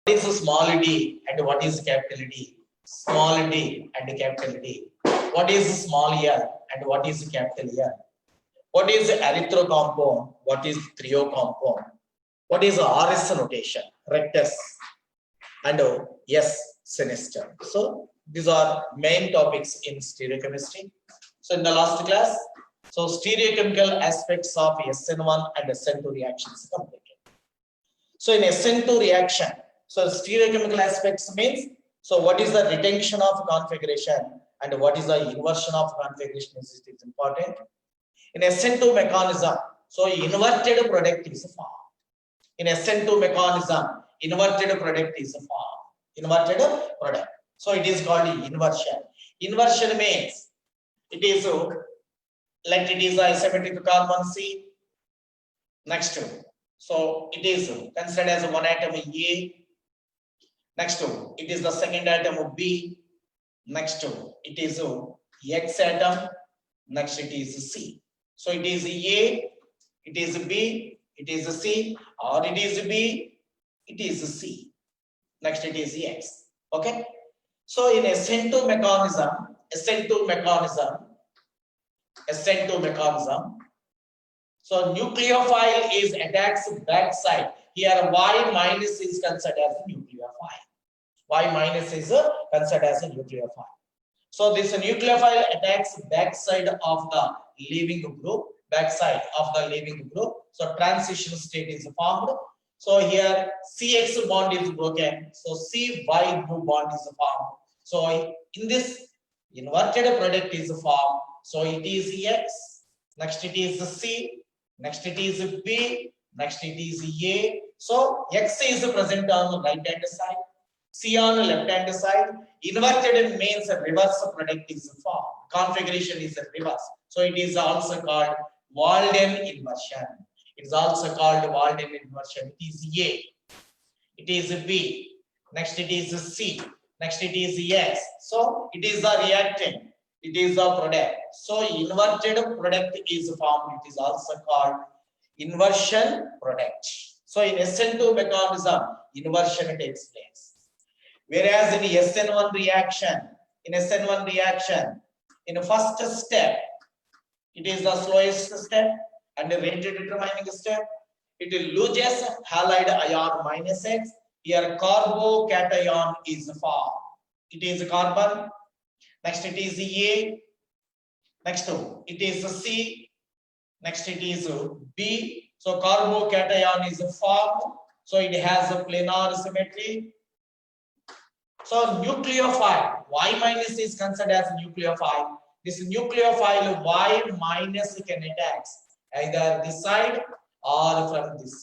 What is small d and what is capital D? Small d and capital D. What is small L and what is capital L? What is erythro compound? What is trio compound? What is RS notation? Rectus and S sinister. So these are main topics in stereochemistry. So in the last class, so stereochemical aspects of SN1 and SN2 reactions completed. So in SN2 reaction, so stereochemical aspects means, so what is the retention of configuration and what is the inversion of configuration is important. In SN2 mechanism, so inverted product is formed. In SN2 mechanism, inverted product is formed. Inverted product. So it is called inversion. Inversion means it is like it is a symmetric carbon C. Next to, so it is considered as one atom A. Next to, it is the second atom B. Next to, it is X atom. Next it is C. So it is A, it is B, it is C, or it is B, it is C. Next it is X. Okay. So in SN2 mechanism, so nucleophile is attacks backside. Here Y minus is considered as a nucleophile. Y minus is considered as a nucleophile. So this nucleophile attacks backside of the leaving group, So transition state is formed. So here CX bond is broken. So CY group bond is formed. So in this inverted product is formed. So it is X. Next it is C. Next it is B. Next it is A. So X is present on the right hand side. C on the left hand side. Inverted means a reverse product is formed. Configuration is a reverse. So it is also called Walden inversion. It is also called Walden inversion. It is A. It is B. Next it is C. Next it is S. So it is the reactant. It is the product. So inverted product is formed. It is also called inversion product. So in SN2 mechanism, inversion takes place. Whereas in SN1 reaction, in the first step, it is the slowest step and the rate determining step. It loses halide ion minus X. Here carbocation is formed. It is carbon. Next it is A. Next it is C. Next it is B. So carbocation is formed. So it has a planar symmetry. So nucleophile, Y minus is considered as nucleophile. This nucleophile Y minus can attack either this side or from this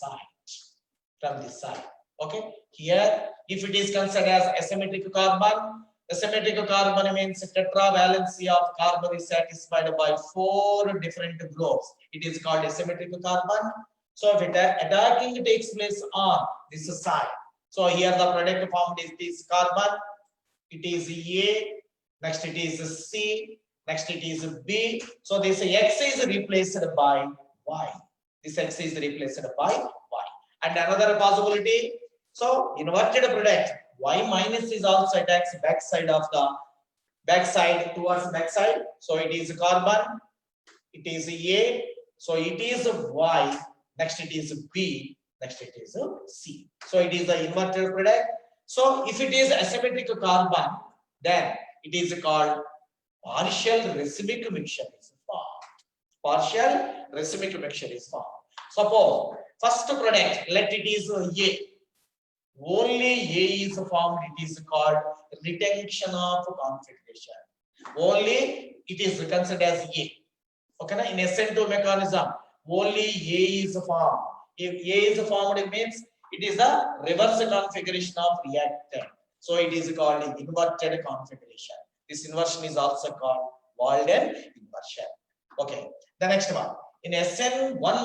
side. Okay. Here, if it is considered as asymmetric carbon, asymmetric carbon means tetravalency of carbon is satisfied by 4 different groups. It is called asymmetric carbon. So if attacking takes place on this side, so here the product formed is this carbon. It is A. Next it is C. Next it is B. So this X is replaced by Y. This X is replaced by Y. And another possibility. So inverted product Y minus is also attacks backside of the towards backside. So it is carbon. It is A. So it is Y. Next it is B. Next it is C. So it is the inverted product. So if it is asymmetric carbon, then it is called partial racemic mixture is formed. Suppose first product, let it is A. Only A is formed. It is called retention of configuration. Only it is considered as A. Okay, in SN2 mechanism, only A is formed. If A is formed, it means it is a reverse configuration of reactant. So it is called inverted configuration. This inversion is also called Walden inversion. Okay. The next one. In SN1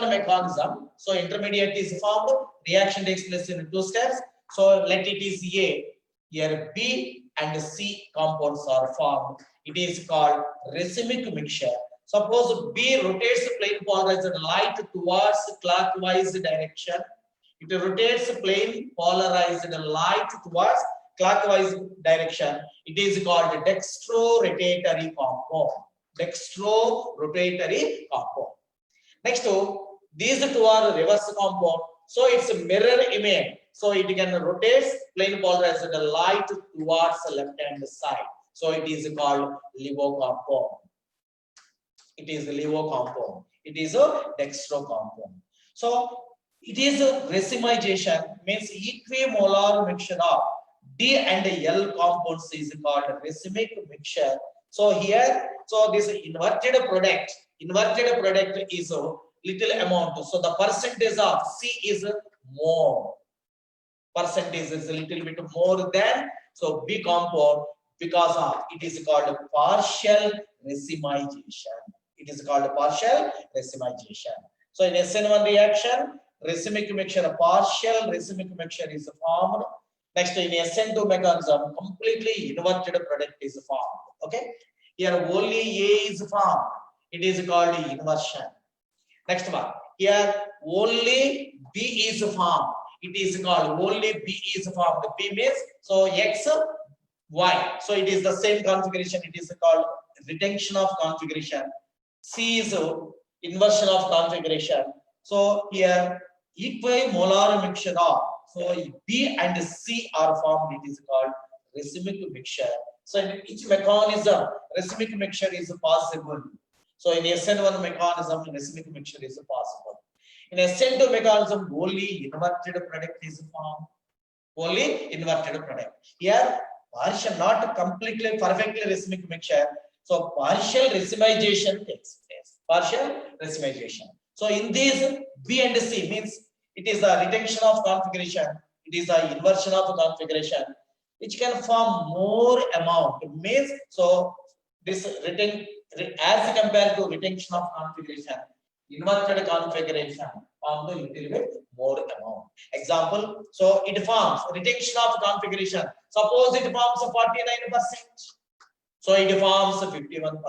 mechanism, so intermediate is formed. Reaction takes place in 2 steps. So let it is A. Here B and C compounds are formed. It is called racemic mixture. Suppose B rotates plane polarized light towards clockwise direction. It rotates plane polarized light towards clockwise direction. It is called dextro-rotatory compound. Dextro-rotatory compound. Next, these two are reverse compound. So it's a mirror image. So it can rotate plane polarized light towards the left hand side. So it is called LIGO compound. It is a LIGO compound. It is a dextro compound. So it is a racemization, means equimolar mixture of D and L compounds is called racemic mixture. So here, so this inverted product is a little amount. So the percentage of C is more. Percentage is a little bit more than so B compound because of it is called partial racemization. It is called partial racemization. So in SN1 reaction, racemic mixture, partial racemic mixture is formed. Next, in SN2 mechanism, completely inverted product is formed. Okay, here only A is formed. It is called inversion. Next one, here only B is formed. It is called only B is formed. B means so X, Y. So it is the same configuration. It is called retention of configuration. C is inversion of configuration. So here equimolar mixture of so B and C are formed. It is called racemic mixture. So in each mechanism, racemic mixture is possible. So in SN1 mechanism, racemic mixture is possible. In SN2 mechanism, only inverted product is formed. Only inverted product. Here, partial, not completely, perfectly racemic mixture. So partial racemization takes place. Partial racemization. So in this B and C means it is a retention of configuration. It is a inversion of configuration, which can form more amount. Means so this retain as compared to retention of configuration, inverted configuration form a little bit more amount. Example, so it forms retention of configuration. Suppose it forms 49%. So it forms 51%.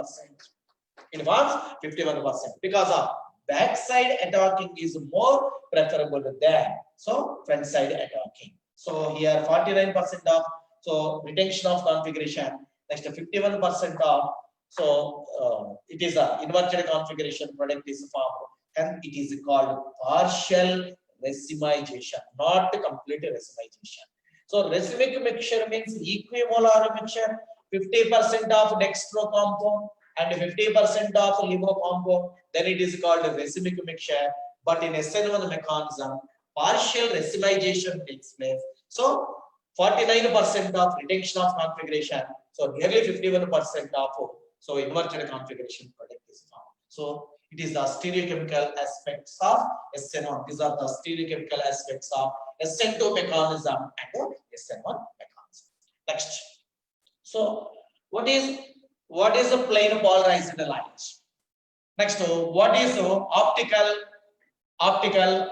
It forms 51% because of backside attacking is more preferable than so front side attacking. So here 49% of so retention of configuration. Next 51% of so it is a inverted configuration product is formed and it is called partial racemization, not complete racemization. So racemic mixture means equimolar mixture, 50% of dextro compound and 50% of LIGO compound, then it is called racemic mixture. But in SN1 mechanism, partial racemization takes place. So 49% of retention of configuration, so nearly 51% of so inverted configuration product is found. So it is the stereochemical aspects of SN1. These are the stereochemical aspects of SN2 mechanism and SN1 mechanism. Next. So what is a plane polarized light? Next, what is optical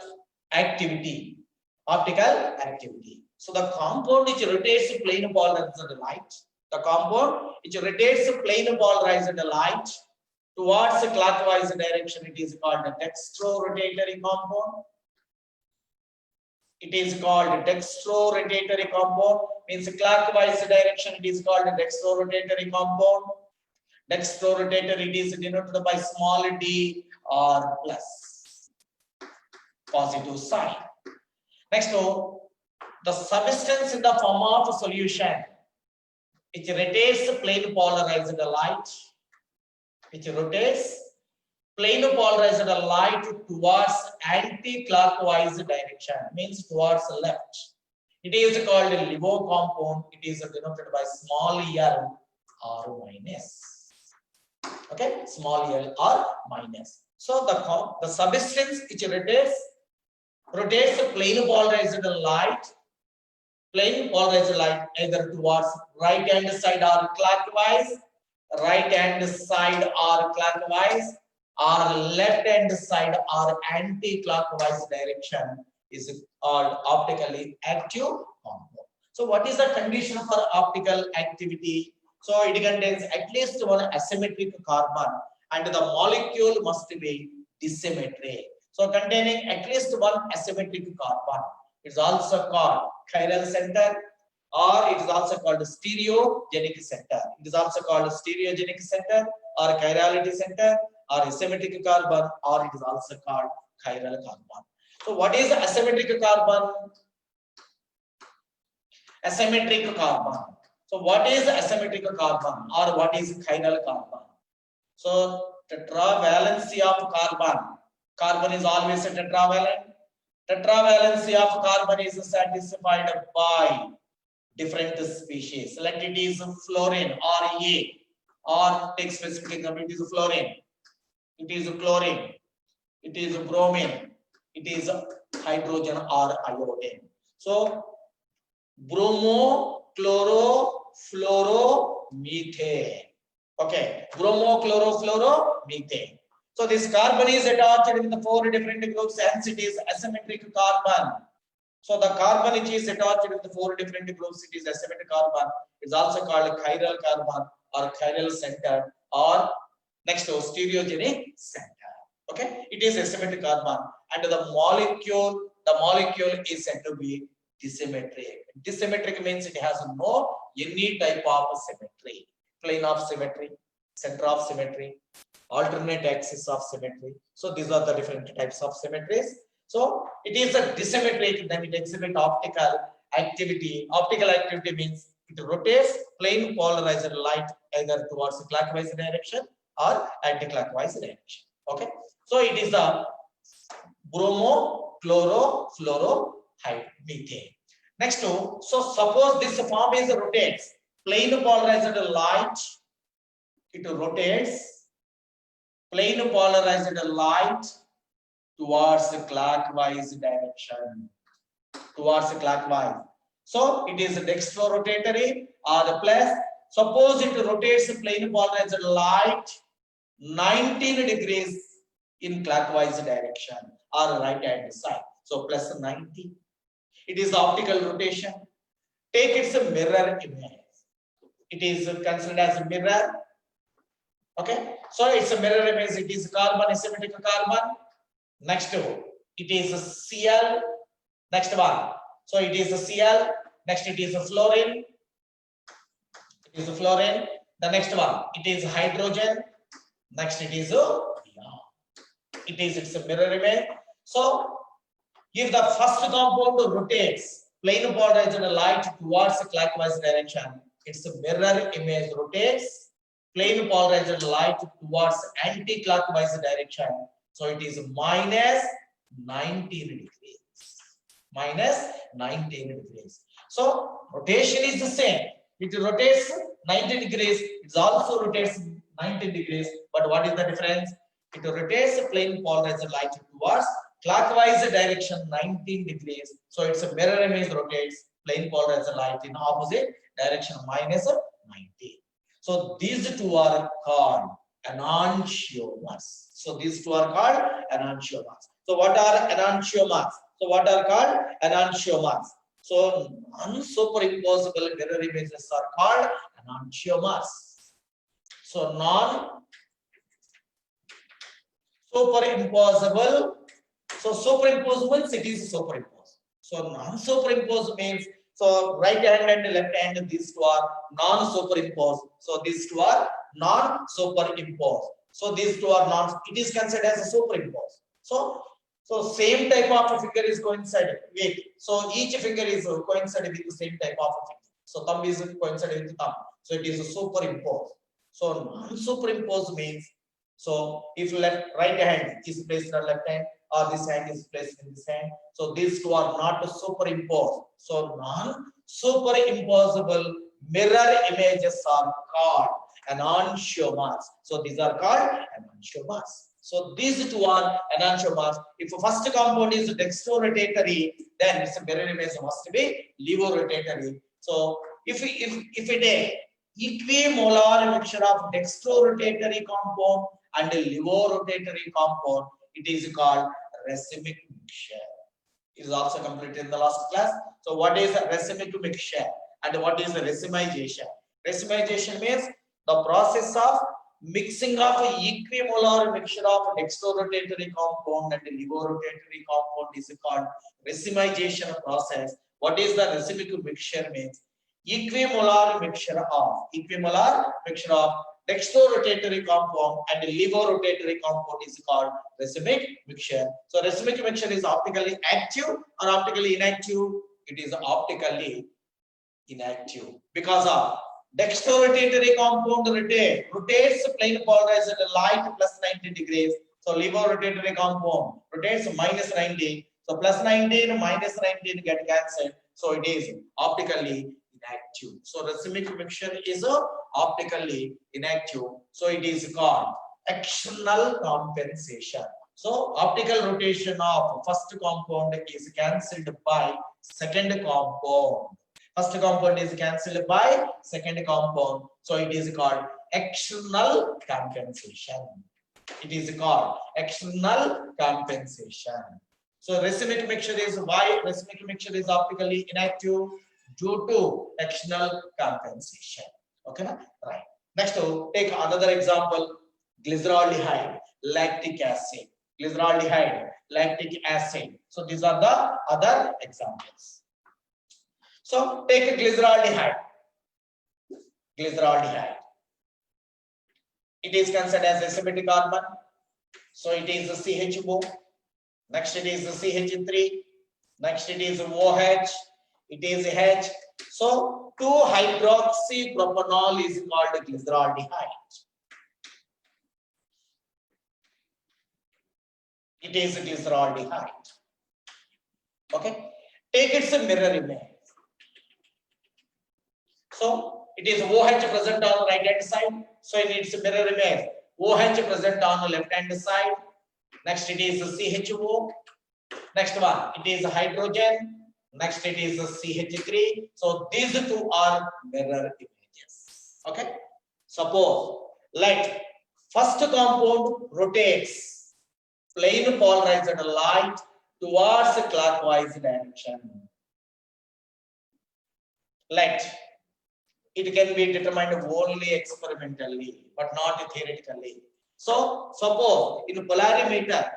activity? Optical activity. So the compound which rotates plane polarized light, the compound which rotates plane polarized light towards a clockwise direction, it is called a dextro-rotatory compound. It is called dextro-rotatory compound. Means clockwise direction, it is called dextro-rotatory compound. Dextro-rotatory, it is denoted by small d or plus positive sign. Next, the substance in the form of a solution which rotates plane polarized light, which rotates plane polarized light towards anti-clockwise direction, means towards left. It is called a LIGO compound. It is denoted by small l or minus. Okay, small l or minus. So the substance which rotates plane polarized light either towards right hand side or clockwise, right hand side or clockwise, or left hand side or anti-clockwise direction is called optically active compound. So what is the condition for optical activity? So it contains at least one asymmetric carbon and the molecule must be dissymmetric. So containing at least one asymmetric carbon. It's also called chiral center, or it is also called stereogenic center. It is also called stereogenic center or chirality center or asymmetric carbon, or it is also called chiral carbon. So what is asymmetric carbon? Asymmetric carbon. So what is asymmetric carbon or what is chiral carbon? So tetravalency of carbon. Carbon is always a tetravalent. Tetravalency of carbon is satisfied by different species. Let it is fluorine or A, or take specific example, it is fluorine, it is chlorine, it is bromine, it is hydrogen or iodine. So bromo, chloro, fluoro, methane. Okay, bromo, chloro, fluoro, methane. So this carbon is attached with the 4 different groups, hence it is asymmetric carbon. So the carbon which is attached with the 4 different groups, it is asymmetric carbon. It's also called chiral carbon or chiral center, or next to stereogenic center. Okay, it is asymmetric carbon, and the molecule is said to be disymmetric. Disymmetric means it has no any type of symmetry, plane of symmetry, center of symmetry, alternate axis of symmetry. So these are the different types of symmetries. So it is a disymmetric, then it exhibits optical activity. Optical activity means it rotates plane polarized light either towards the clockwise direction or anti-clockwise direction. Okay, so it is the bromo, chloro, fluoro, methane. Next to, so suppose this form is rotates plane polarized light, it rotates plane polarized light towards the clockwise direction, towards the clockwise. So it is dextrorotatory or the plus. Suppose it rotates the plane polarized light 19 degrees in clockwise direction or right hand side. So plus 90. It is optical rotation. Take its mirror image. It is considered as a mirror. Okay, so it's a mirror image. It is carbon, asymmetric carbon. Next to it is a Cl. Next one. So it is a Cl. Next it is a fluorine. It is a fluorine. The next one. It is hydrogen. Next it is a it's a mirror image. So if the first compound rotates plane polarized light towards the clockwise direction, its mirror image rotates plane polarized light towards anti-clockwise direction. So it is minus 19 degrees. Minus 19 degrees. So rotation is the same. It rotates 90 degrees. It also rotates 90 degrees. But what is the difference? It rotates plane polarized light towards clockwise direction 19 degrees. So it's a mirror image rotates plane polarized light in opposite direction minus 90. So these two are called enantiomers. So these two are called enantiomers. So what are enantiomers? So what are called enantiomers? So non-superimposable mirror images are called enantiomers. So non-superimposable. So superimposed means it is superimposed. So non-superimposed means so right hand and left hand, these two are non-superimposed. So these two are non-superimposed. So these two are not, it is considered as a superimposed. So same type of a finger is coincided with. So each finger is coincided with the same type of a finger. So thumb is coincided with thumb. So it is a superimposed. So non-superimposed means, so if right hand is placed on left hand, or this hand is placed in this hand. So these two are not superimposed. So non-superimposable mirror images are called enantiomers. So these are called enantiomers. So these two are enantiomers. If a first compound is dextrorotatory, then its mirror image must be levorotatory. So if it is equimolar mixture of dextrorotatory compound and levorotatory compound, it is called racemic mixture. It is also completed in the last class. So what is a racemic mixture and what is the racemization? Racemization means the process of mixing of equimolar mixture of dextrorotatory compound and levorotatory compound is called racemization process. What is the racemic mixture means? Equimolar mixture of dextrorotatory compound and levorotatory compound is called racemic mixture. So racemic mixture is optically active or optically inactive? It is optically inactive because of dextrorotatory compound rotates plane polarized light plus 90 degrees. So levorotatory compound rotates minus 90. So plus 19 minus 19 get cancelled. So it is optically inactive. So racemic mixture is optically inactive. So it is called external compensation. So optical rotation of first compound is cancelled by second compound. First compound is cancelled by second compound. So it is called external compensation. It is called external compensation. So racemic mixture is why racemic mixture is optically inactive? Due to external compensation. Okay, right. Next, take another example: glyceraldehyde, lactic acid. Glyceraldehyde, lactic acid. So these are the other examples. So take a glyceraldehyde. Glyceraldehyde. It is considered as acidic carbon. So it is a CHO. Next it is a CH3. Next it is OH. It is H. So 2-hydroxypropanol is called glyceraldehyde. It is glyceraldehyde. Okay. Take its mirror image. So it is OH present on the right hand side. So in its mirror image, OH present on the left hand side. Next it is CHO. Next one, it is hydrogen. Next it is CH3. So these two are mirror images. Okay. Suppose let first compound rotates plane polarized light towards a clockwise direction. Let it can be determined only experimentally, but not theoretically. So suppose in polarimeter,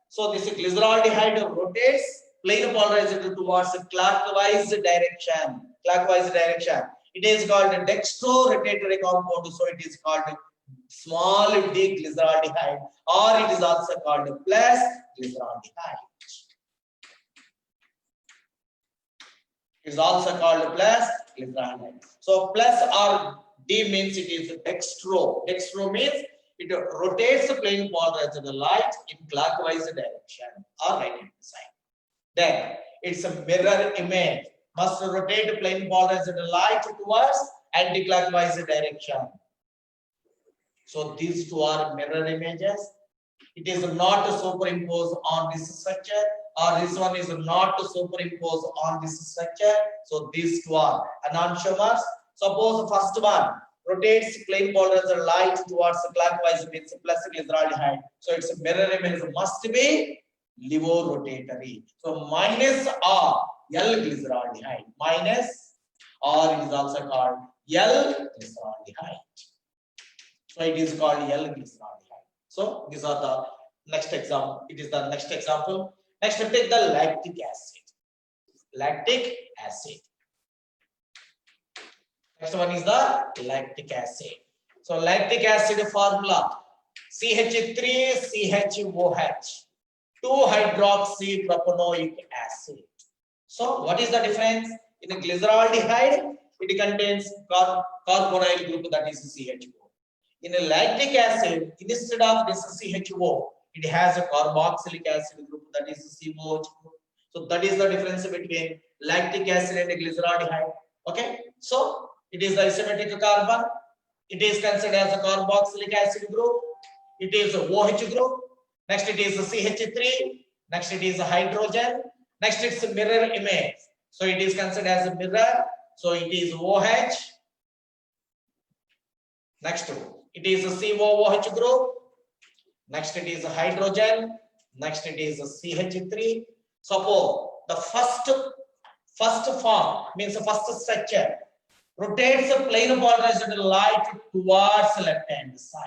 so this glyceraldehyde rotates plane polarized towards a clockwise direction. It is called a dextrorotatory compound, so it is called small d glyceraldehyde, or it is also called plus glyceraldehyde. It is also called plus glyceraldehyde. So plus or D means it is dextro. Dextro means it rotates the plane polarized light in clockwise direction or right hand side. Then it's a mirror image. Must rotate plane polarized light towards anti-clockwise direction. So these two are mirror images. It is not superimposed on this structure, or this one is not superimposed on this structure. So these two are enantiomers. Suppose the first one rotates plane polarized light towards clockwise means plus glyceraldehyde. So its mirror image must be levorotatory. So minus or L glyceraldehyde. Minus or it is also called L glyceraldehyde. So it is called L glyceraldehyde. So these are the next example. It is the next example. Next, we take the lactic acid. Lactic acid. Next one is the lactic acid. So lactic acid formula CH3CHOH 2-hydroxypropanoic acid. So what is the difference? In a glyceraldehyde, it contains carbonyl group, that is CHO. In a lactic acid, instead of this CHO, it has a carboxylic acid group, that is COH group. So that is the difference between lactic acid and glyceraldehyde. Okay, so it is the asymmetric carbon. It is considered as a carboxylic acid group. It is a OH group. Next it is a CH3. Next it is a hydrogen. Next it's a mirror image. So it is considered as a mirror. So it is OH. Next it is a COOH group. Next it is a hydrogen. Next it is a CH3. Suppose the first form means the first structure. rotates a plane polarized light towards left hand side.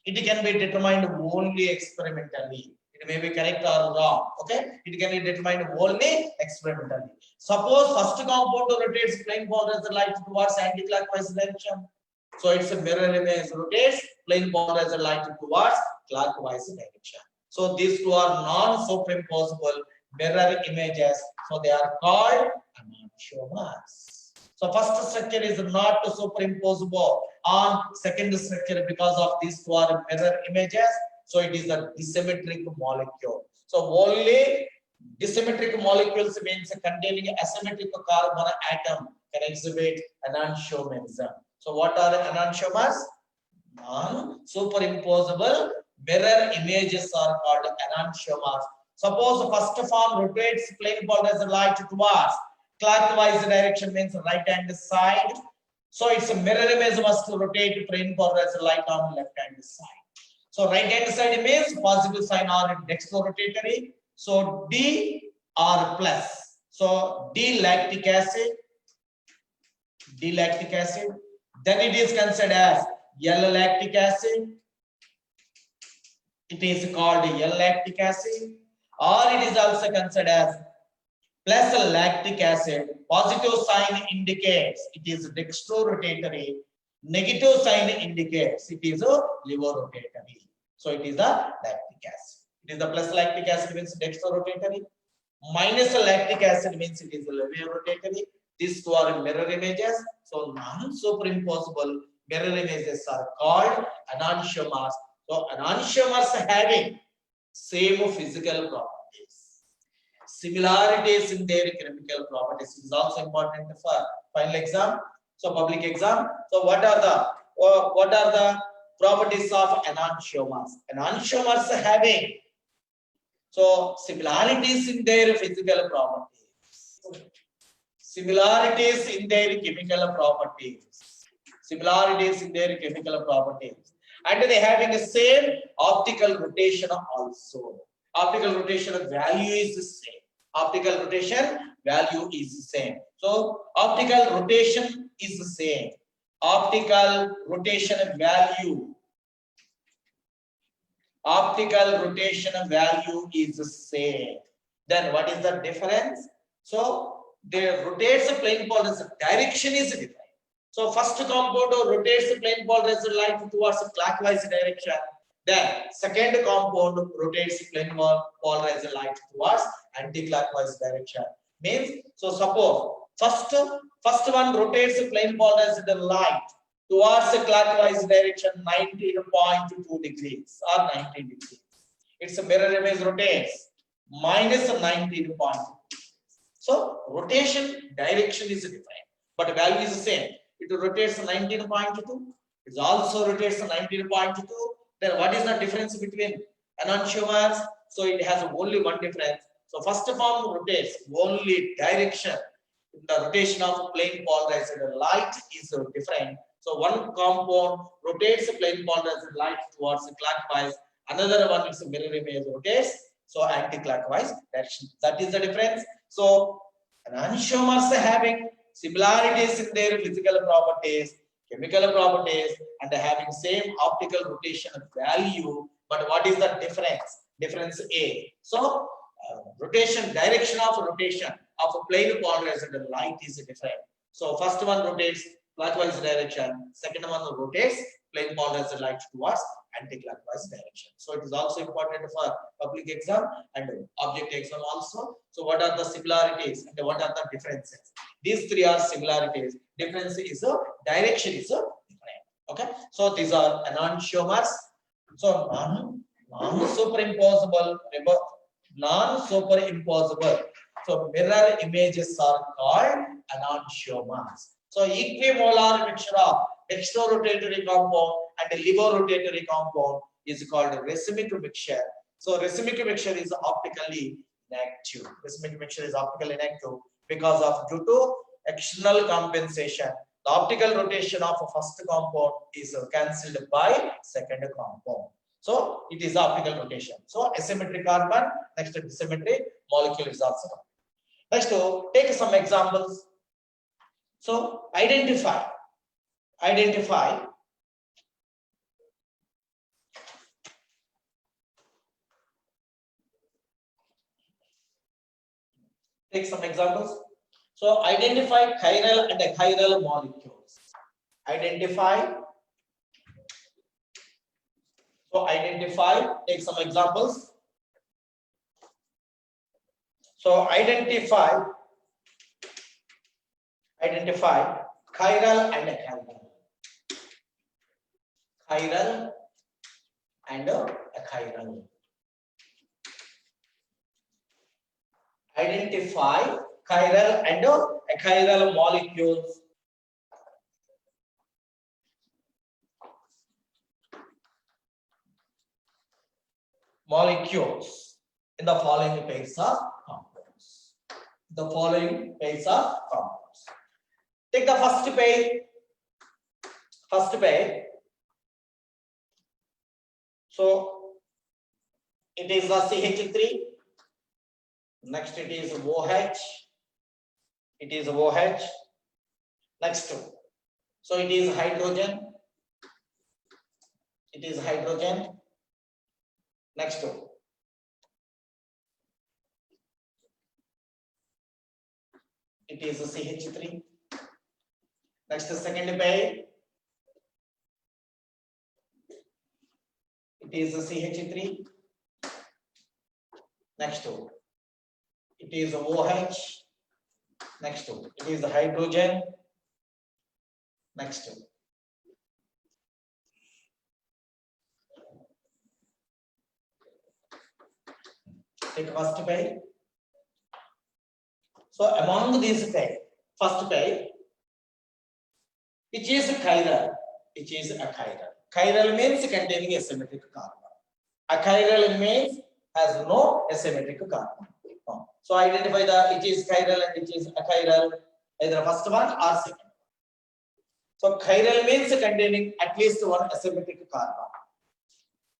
It can be determined only experimentally. It may be correct or wrong. Okay, it can be determined only experimentally. Suppose first compound rotates plane polarized light towards anti-clockwise direction. So it's a mirror image rotates plane polarized light towards clockwise direction. So these two are non-superimposable mirror images. So they are called enantiomers. So first structure is not superimposable on second structure because of these two are mirror images. So it is a disymmetric molecule. So only disymmetric molecules means containing asymmetric carbon atom can exhibit enantiomerism. So what are enantiomers? Non-superimposable mirror images are called enantiomers. Suppose first form rotates plane polarized light towards clockwise direction means right hand side. So it's a mirror image must rotate plane polarized light on left hand side. So right hand side means positive sign or dextrorotatory. So D or plus. So D lactic acid. Then it is considered as L lactic acid. It is called L lactic acid, or it is also considered as plus lactic acid. Positive sign indicates it is dextrorotatory. Negative sign indicates it is a levorotatory. So it is a lactic acid. It is the plus lactic acid means dextrorotatory. Minus lactic acid means it is levorotatory. These two are mirror images. So non-superimposable mirror images are called enantiomers. So enantiomers having same physical properties, similarities in their chemical properties is also important for final exam. So public exam. So what are the properties of enantiomers? Enantiomers having so similarities in their physical properties, similarities in their chemical properties, and they having the same optical rotation also. Optical rotation value is the same. So optical rotation is the same. Optical rotation value is the same. Then what is the difference? So they rotates the plane polarized direction is different. So first compound rotates the plane polarized light towards the clockwise direction. Then second compound rotates the plane polarized light towards anti-clockwise direction. Means so suppose first one rotates the plane polarized light towards the clockwise direction 19.2 degrees or 90 degrees. Its mirror image rotates minus 19.2. So rotation direction is different, but value is the same. It rotates 19.2. It also rotates 19.2. Then what is the difference between enantiomers? So it has only one difference. So first form rotates only direction. The rotation of plane polarized light is different. So one compound rotates plane polarized light towards the clockwise. Another one is mirror image rotates so anti-clockwise direction. That is the difference. So enantiomers having similarities in their physical properties, chemical properties, and having same optical rotation value. But what is the difference? Difference A. So rotation, direction of rotation of a plane polarized light is different. So first one rotates clockwise direction, second one rotates plane polarized light towards anti-clockwise direction. So it is also important for public exam and object exam also. So what are the similarities and what are the differences? These three are similarities. Difference is a direction is a different. Okay. So these are enantiomers. So non-superimposable. So mirror images are called enantiomers. So equimolar mixture of dextrorotatory compound and levorotatory compound is called racemic mixture. So racemic mixture is optically inactive. Because of due to external compensation. The optical rotation of a first compound is cancelled by second compound. So it is optical rotation. So asymmetric carbon, next disymmetric molecule is also. Next, take some examples. So identify. Take some examples. So identify chiral and achiral molecules. Identify. So identify. Take some examples. So identify chiral and achiral. Chiral and achiral. Identify chiral and achiral molecules. Molecules in the following pairs of compounds. The following pairs of compounds. Take the first pair. So it is the CH3. Next it is OH. It is OH. Next, so it is hydrogen. It is hydrogen. Next, it is CH3. Next, the second pair. It is CH3. Next, it is OH. Next, it is hydrogen. Next, take first pair. So among these pair, first pair, which is chiral, which is achiral. Chiral means containing asymmetric carbon. Achiral means has no asymmetric carbon. So identify the it is chiral and it is achiral, either first one or second. So chiral means containing at least one asymmetric carbon.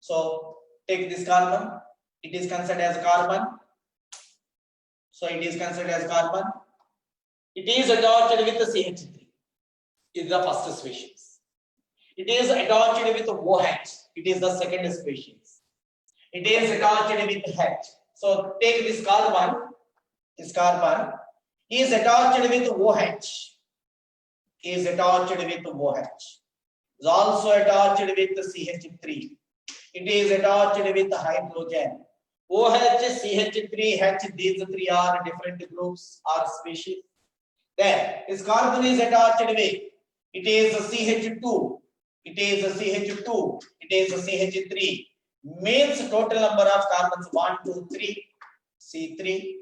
So take this carbon, it is considered as carbon. So it is considered as carbon. It is attached with the CH3. Is the first species. It is attached with OH. It is the second species. It is attached with H. So take this carbon. This carbon is attached with OH. Is attached with OH. Is also attached with CH3. It is attached with hydrogen. OH, CH3, H, these three are different groups or species. Then this carbon is attached with, it is CH2. It is CH2. It is CH3. Means total number of carbons 1, 2, 3, C3.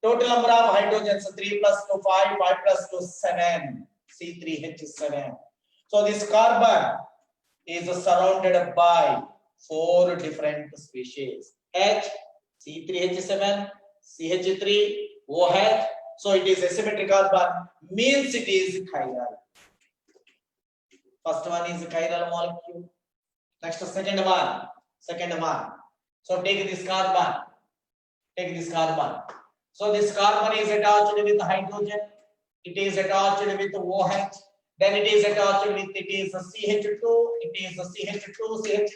Total number of hydrogens 3 plus 2, 5, 5 plus 2, 7, C3H7. So this carbon is surrounded by 4 different species. H, C3H7, CH3, OH. So it is asymmetric carbon, means it is chiral. First one is chiral molecule. Next, second one. So take this carbon. So this carbon is attached with hydrogen. It is attached with OH. Then it is attached with, it is CH2. It is CH2, CH3.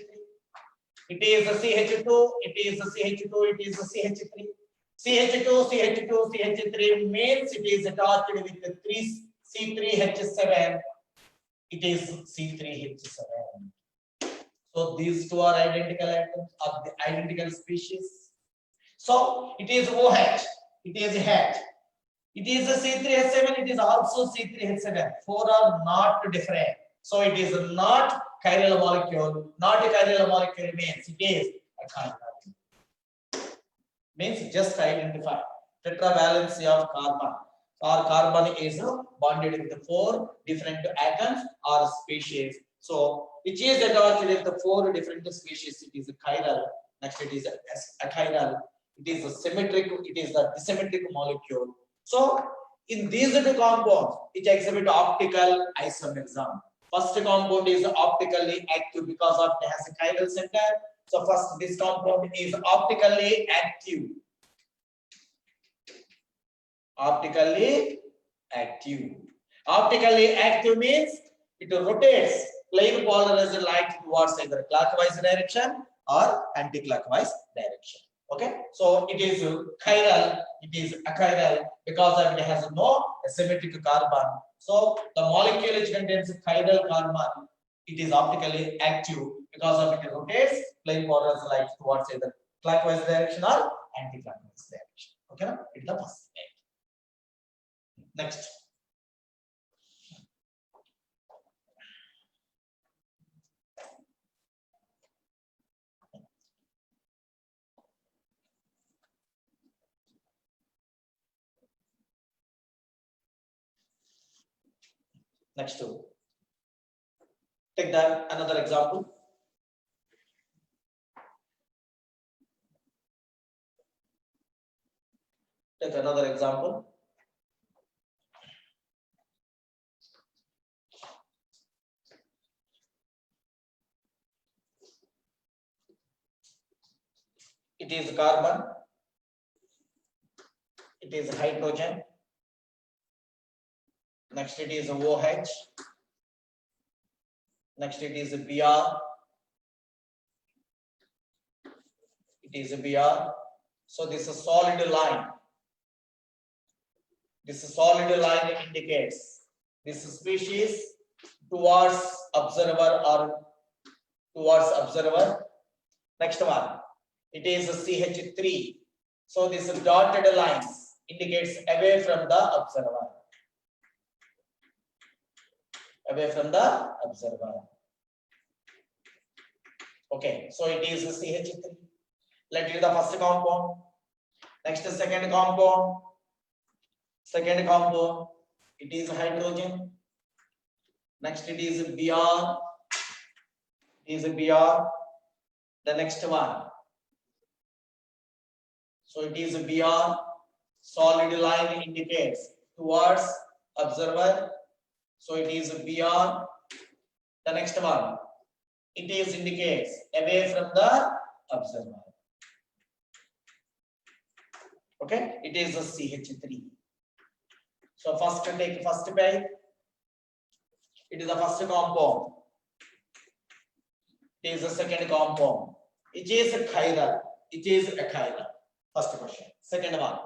It is CH2. It is CH2. It is CH3. CH2, CH2, CH3 means it is attached with the C3H7. It is C3H7. So these two are identical atoms of the identical species. So it is OH. It is H. It is a C3H7. It is also C3H7. 4 are not different. So it is not chiral molecule. Not a chiral molecule means it is a chiral. Means just identify tetravalency of carbon. Or carbon is bonded with the 4 different atoms or species. So which is attached with the 4 different species. It is a chiral. Next it is a chiral. It is a symmetric. It is a disymmetric molecule. So in these two compounds, which exhibit optical isomerism. First compound is optically active because of it has a chiral center. So first this compound is optically active. Optically active. Optically active means it rotates plane polarized light towards either clockwise direction or anti-clockwise direction. Okay, so it is chiral, it is achiral because of it has no asymmetric carbon. So the molecule which contains chiral carbon, it is optically active because of it rotates plane polarized light towards either clockwise direction or anti-clockwise direction. Okay, now it's the first way. Next. Next two. Take that another example. Take another example. It is carbon. It is hydrogen. Next it is OH. Next it is Br. It is Br. So this is solid line. This solid line indicates this species towards observer or towards observer. Next one, it is CH3. So this dotted lines indicates away from the observer. Away from the observer. Okay, so it is CH3. Let it be the first compound. Next, second compound. Second compound, it is hydrogen. Next, it is Br. It is Br. The next one. So it is Br. Solid line indicates towards observer. So it is Br. The next one. It is indicates away from the observer. Okay, it is a CH3. So first take first pair. It is the first compound. It is the second compound. It is a chiral. It is a chiral. First question. Second one.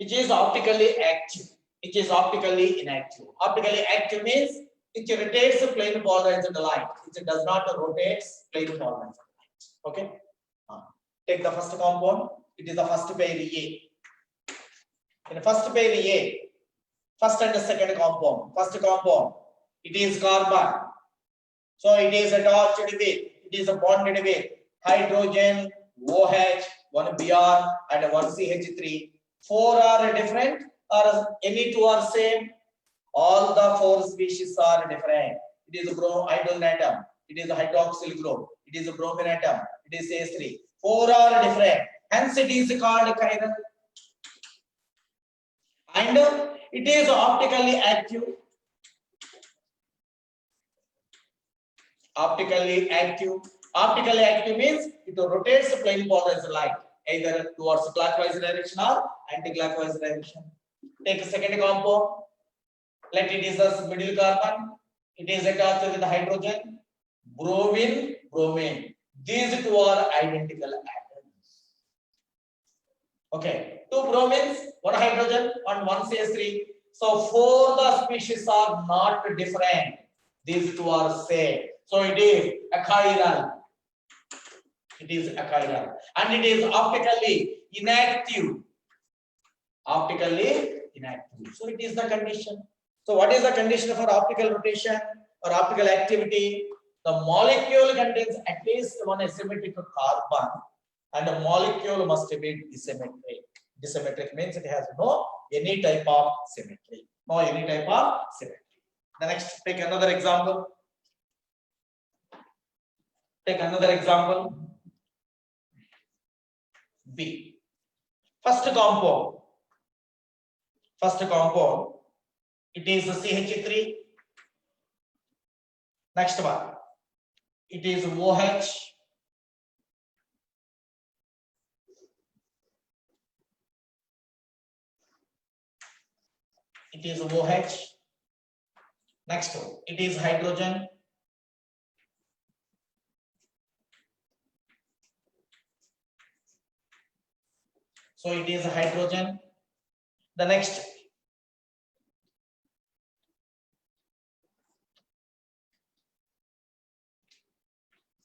It is optically active. It is optically inactive. Optically active means it rotates the plane polarized light. It does not rotate plane polarized light. Okay. Take the first compound. It is the first pair A. In first pair A, first and the second compound. First compound, it is carbon. So it is attached with, it is bonded with hydrogen, OH, one Br and one CH3. Four are different or any two are same? All the four species are different. It is hydrogen atom. It is a hydroxyl group. It is a bromine atom. It is CH3. Four are different. Hence it is called chiral. And it is optically active. Optically active. Optically active means it rotates the plane polarized light either towards clockwise direction or anti-clockwise direction. Take a second compound. Let it is the middle carbon. It is attached with hydrogen, bromine, bromine. These two are identical atoms. Okay, two bromines, one hydrogen, and one CH3. So four the species are not different. These two are same. So it is achiral. It is achiral, and it is optically inactive. Optically inactive. So it is the condition. So what is the condition for optical rotation or optical activity? The molecule contains at least one asymmetric carbon, and the molecule must be disymmetric. Disymmetric means it has no any type of symmetry. No any type of symmetry. The next, take another example. Take another example. B. First compound. First compound. It is CH3. Next one. It is OH. It is OH. Next, it is hydrogen. So it is hydrogen. The next,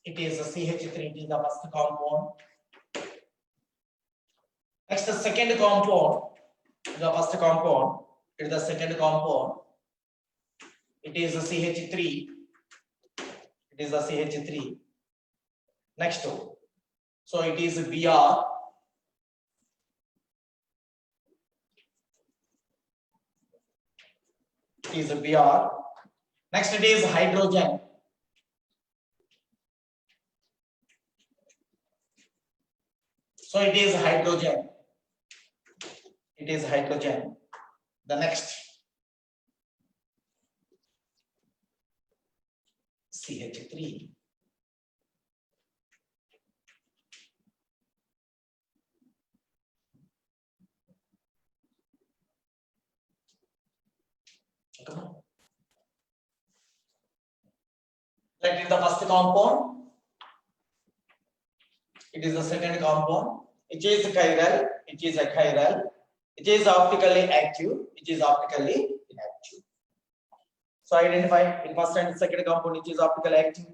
it is a CH3, it is the first compound. Next, the second compound, the first compound, it is the second compound. It is a CH3. It is a CH3. Next, so it is Br. It is Br. Next, it is hydrogen. So it is hydrogen. It is hydrogen. The next, CH3. Come on. That is the first compound. It is the second compound. It is chiral. It is a chiral. It is optically active. It is optically inactive. So identify in first and second compound which is optically active.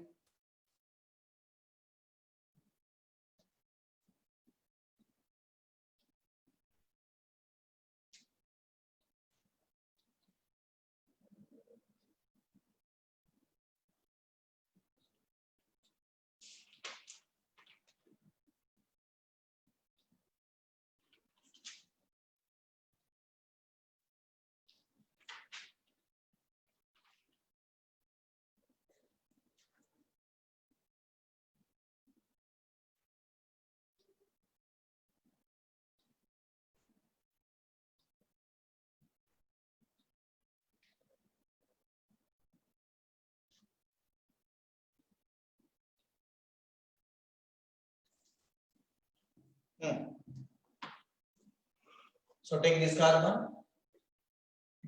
So take this carbon.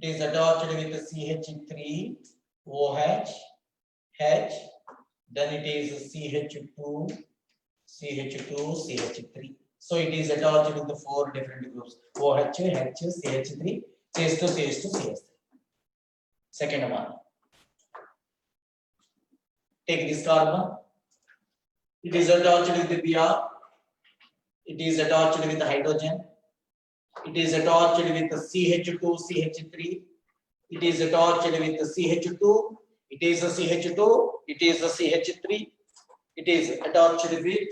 It is attached with CH3 OH H. Then it is CH2 CH2 CH3. So it is attached with the 4 different groups OH H CH3 CH2 CH2 CH3. Second one. Take this carbon. It is attached with the Br. It is attached with the hydrogen. It is attached with the CH2 CH3. It is attached with the CH2. It is a CH2. It is a CH3. It is attached with.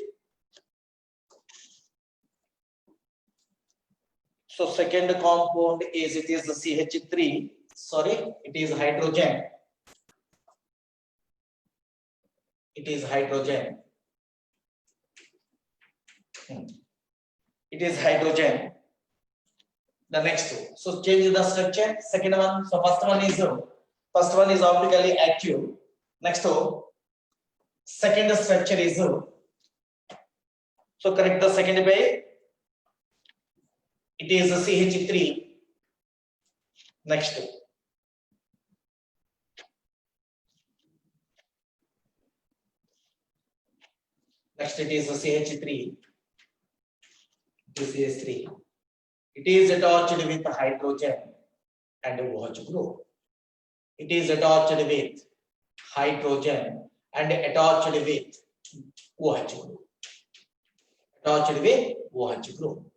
So second compound is it is the CH3. Sorry, it is hydrogen. It is hydrogen. It is hydrogen. The next two. So change the structure. Second one. So first one is optically active. Next two. Second structure is. So correct the second way. It is a CH3. Next two. Next it is a CH3. This is 3. It is attached with hydrogen and OH group. It is attached with hydrogen and attached with OH group. Attached with OH group.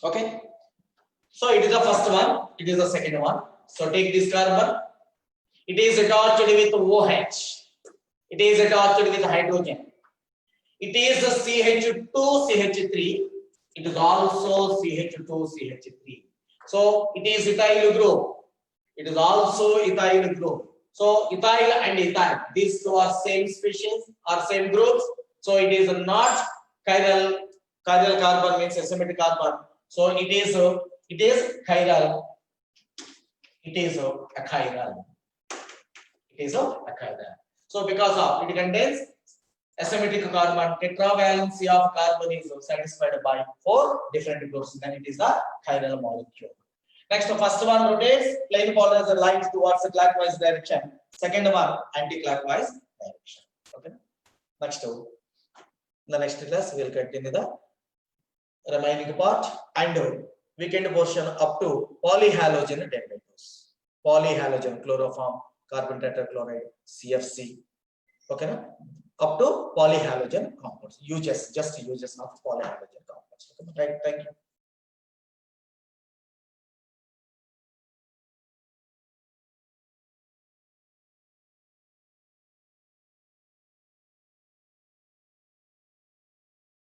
Okay. So it is the first one. It is the second one. So take this carbon. It is attached with OH. It is attached with hydrogen. It is a CH2 CH3. It is also CH2 CH3. So it is ethyl group. It is also ethyl group. So ethyl and ethyl, these two are same species or same groups. So it is not chiral. Chiral carbon means asymmetric carbon. So it is chiral. It is a chiral. It is a chiral. So because of it contains asymmetric carbon, tetravalency of carbon is satisfied by 4 different groups, then it is the chiral molecule. Next, first one rotates, plain polarizer lies towards the clockwise direction. Second one, anti-clockwise direction. Okay. Next, the next class we will continue the remaining part and weekend portion up to polyhalogen derivatives. Polyhalogen, chloroform, carbon tetrachloride, CFC. Okay, na? Up to polyhalogen compounds. Just uses of polyhalogen compounds. Okay, right, thank you.